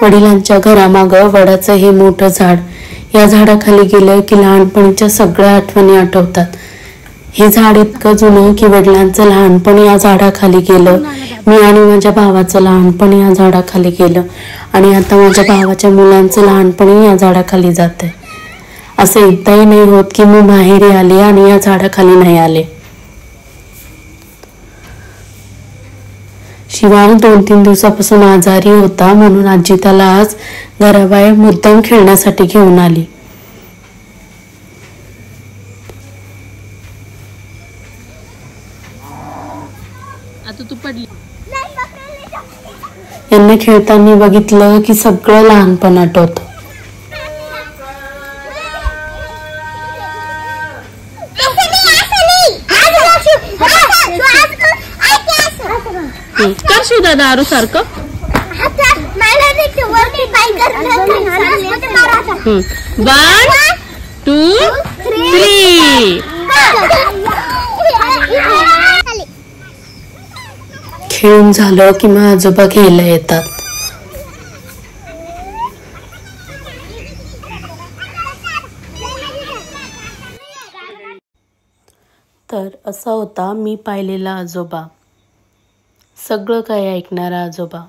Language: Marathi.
वडिलांच्या घरामागं वडाचं हे मोठं झाड, या झाडाखाली गेलं की लहानपणीच्या सगळ्या आठवणी आठवतात. हे झाड इतकं जुनं की वडिलांचं लहानपण या झाडाखाली गेलं, मी आणि माझ्या भावाचं लहानपण या झाडाखाली गेलं आणि आता माझ्या भावाच्या मुलांचं लहानपणी या झाडाखाली जातंय. असं एकदाही नाही होत की मी माहेरी आले आणि या झाडाखाली नाही आले. शिवांश 2-3 दिवसापासून आजारी होता, म्हणून आजी त्याला आज घराबाहेर मुद्दाम खेळण्यासाठी घेऊन आली. आता तू पडली. यांना खेळताना बघितलं की सगळं लहानपण आठवतं. कर शिव दादा आरू सारखं. 1, 2, 3. खेळून झालं की मग आजोबा घ्यायला येतात. तर असा होता मी पाहिलेला आजोबा, सगळं काही ऐकणारा आजोबा.